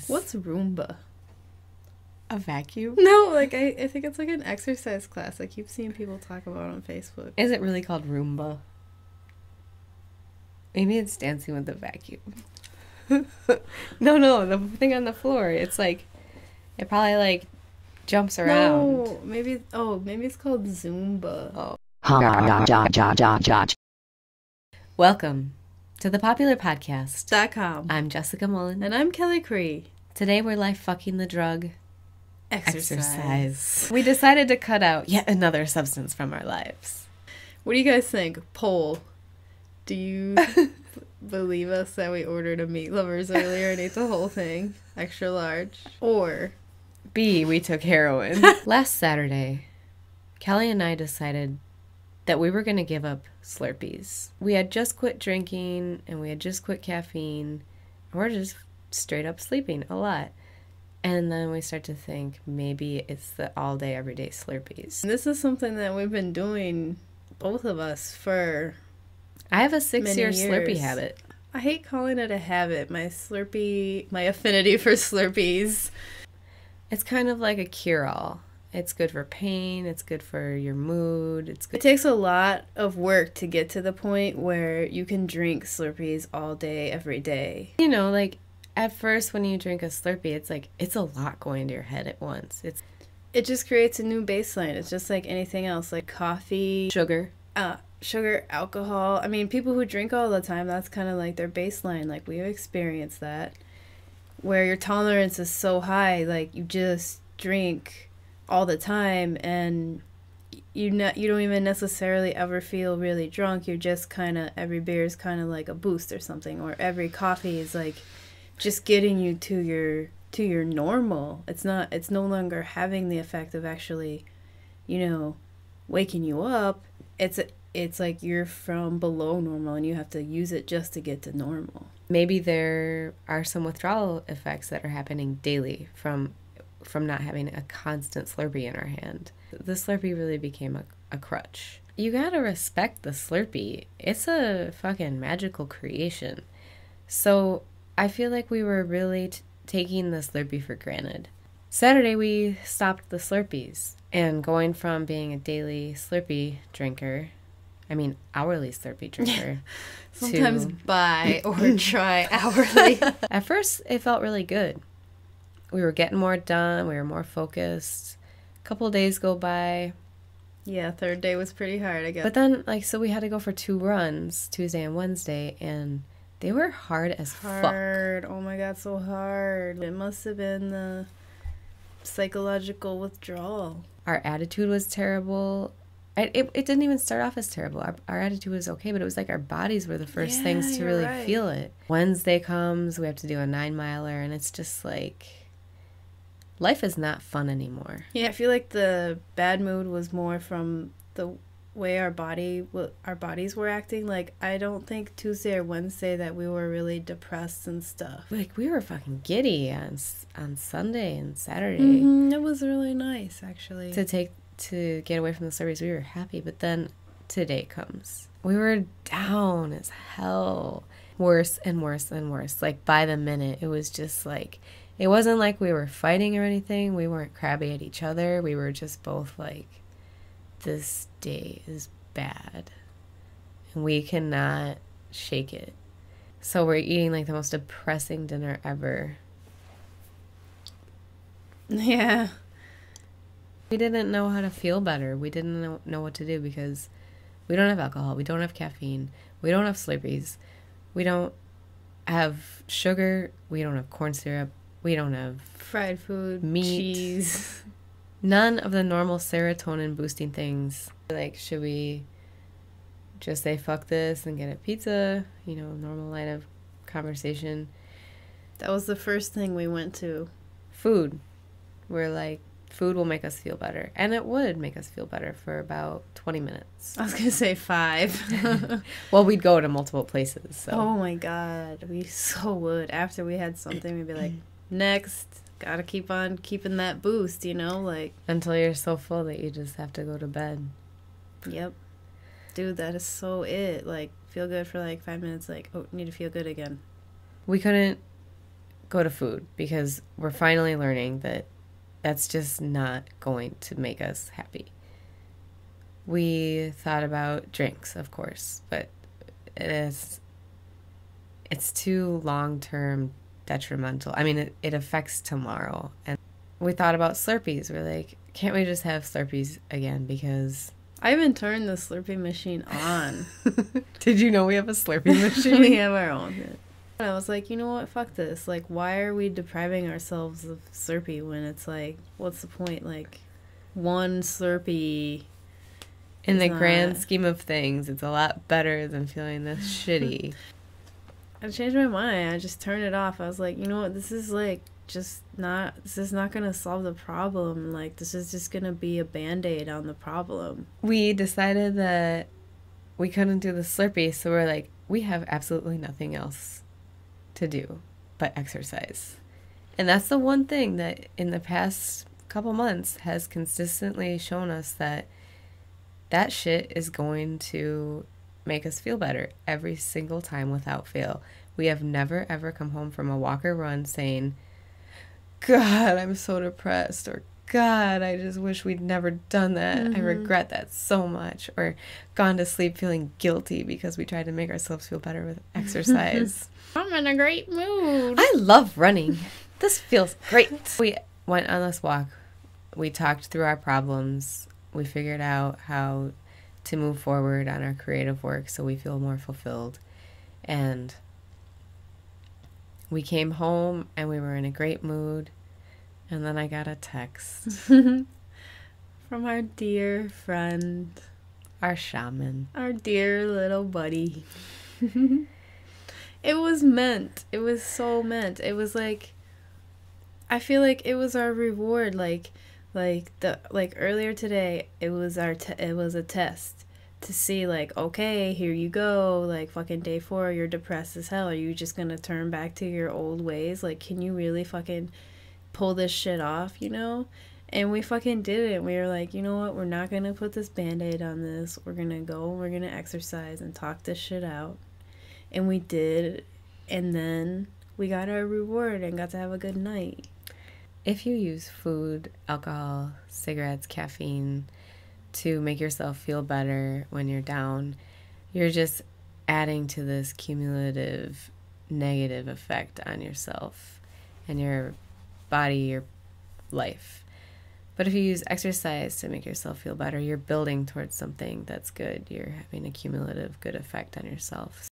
What's Roomba? A vacuum? No, like, I think it's like an exercise class. I keep seeing people talk about it on Facebook. Is it really called Roomba? Maybe it's dancing with the vacuum. No, the thing on the floor. It's like, it probably like jumps around. No, maybe it's called Zumba. Oh. Welcome to the Popular Podcast.com. I'm Jessica Mullen. And I'm Kelly Cree. Today we're life fucking the drug Exercise. We decided to cut out yet another substance from our lives. What do you guys think? Poll. Do you believe us that we ordered a meat lovers earlier and ate the whole thing? Extra large. Or B, we took heroin. Last Saturday, Kelly and I decided that we were going to give up Slurpees. We had just quit drinking and we had just quit caffeine. And we're just straight up sleeping a lot. And then we start to think maybe it's the all day, everyday Slurpees. This is something that we've been doing, both of us, for I have a 6-year Slurpee habit. I hate calling it a habit. My affinity for Slurpees. It's kind of like a cure-all. It's good for pain. It's good for your mood. It's good. It takes a lot of work to get to the point where you can drink Slurpees all day, every day. You know, like, at first when you drink a Slurpee, it's like, it's a lot going to your head at once. It just creates a new baseline. It's just like anything else, like coffee. Sugar, alcohol. I mean, people who drink all the time, that's kind of like their baseline. Like, we've experienced that. Where your tolerance is so high, like, you just drink all the time and you don't even necessarily ever feel really drunk. You're just kind of, every beer is kind of like a boost or something, or every coffee is like just getting you to your normal. It's no longer having the effect of actually, waking you up. It's like you're from below normal and you have to use it just to get to normal. Maybe there are some withdrawal effects that are happening daily from not having a constant Slurpee in our hand. The Slurpee really became a crutch. You gotta respect the Slurpee. It's a fucking magical creation. So I feel like we were really taking the Slurpee for granted. Saturday we stopped the Slurpees, and going from being a daily Slurpee drinker, hourly Slurpee drinker. Sometimes buy or try hourly. At first, it felt really good. We were getting more done. We were more focused. A couple of days go by. Yeah, third day was pretty hard, I guess. But then, so we had to go for 2 runs, Tuesday and Wednesday, and they were hard as fuck. Hard. Oh my God, so hard. It must have been the psychological withdrawal. Our attitude was terrible. It didn't even start off as terrible. Our attitude was okay, but it was like our bodies were the first things to really feel it. Wednesday comes, we have to do a 9-miler, and it's just like, life is not fun anymore. Yeah, I feel like the bad mood was more from the way our bodies were acting. Like, I don't think Tuesday or Wednesday that we were really depressed and stuff. Like, we were fucking giddy on Sunday and Saturday. Mm-hmm. It was really nice, actually. To get away from the Slurpees, we were happy, but then today comes. We were down as hell. Worse and worse and worse. Like, by the minute, it was just like, it wasn't like we were fighting or anything. We weren't crabby at each other. We were just both like, this day is bad. And we cannot shake it. So we're eating like the most depressing dinner ever. Yeah. We didn't know how to feel better. We didn't know what to do because we don't have alcohol. We don't have caffeine. We don't have Slurpees. We don't have sugar. We don't have corn syrup. We don't have fried food, meat, cheese. None of the normal serotonin boosting things. Like, should we just say fuck this and get a pizza? Normal line of conversation. That was the first thing we went to. Food. We're like, food will make us feel better. And it would make us feel better for about 20 minutes. I was going to say 5. Well, we'd go to multiple places. So. Oh, my God. We so would. After we had something, we'd be like, next. Gotta keep on keeping that boost, like. Until you're so full that you just have to go to bed. Yep. Dude, that is so it. Like, feel good for like 5 minutes. Like, oh, need to feel good again. We couldn't go to food because we're finally learning that that's just not going to make us happy. We thought about drinks, of course, but it's too long-term detrimental. I mean, it affects tomorrow. And we thought about Slurpees. We're like, can't we just have Slurpees again? Because I even turned the Slurpee machine on. did you know we have a Slurpee machine? We have our own. And I was like, you know what? Fuck this. Like, why are we depriving ourselves of Slurpee when it's like, what's the point? Like, one Slurpee. In the grand scheme of things, it's a lot better than feeling this shitty. I changed my mind. I just turned it off. I was like, you know what? This is like this is not going to solve the problem. Like, this is just going to be a Band-Aid on the problem. We decided that we couldn't do the Slurpee, so we're like, we have absolutely nothing else to do but exercise. And that's the one thing that in the past couple months has consistently shown us that shit is going to make us feel better every single time without fail. We have never ever come home from a walk or run saying, God, I'm so depressed, or God, I just wish we'd never done that. Mm-hmm. I regret that so much. Or gone to sleep feeling guilty because we tried to make ourselves feel better with exercise. I'm in a great mood. I love running. This feels great. We went on this walk. We talked through our problems. We figured out how to move forward on our creative work so we feel more fulfilled. And we came home and we were in a great mood. And then I got a text from our dear friend, our shaman, our dear little buddy. It was meant. It was so meant. It was like, I feel like it was our reward. Like earlier today, it was it was a test to see, like, okay, here you go, like, fucking day 4, you're depressed as hell. Are you just gonna turn back to your old ways? Like, can you really fucking pull this shit off, you know? And we fucking did it. We were like, you know what? We're not gonna put this Band-Aid on this. We're gonna go, we're gonna exercise and talk this shit out. And we did, and then we got our reward and got to have a good night. If you use food, alcohol, cigarettes, caffeine to make yourself feel better when you're down, you're just adding to this cumulative negative effect on yourself and your body, your life. But if you use exercise to make yourself feel better, you're building towards something that's good. You're having a cumulative good effect on yourself.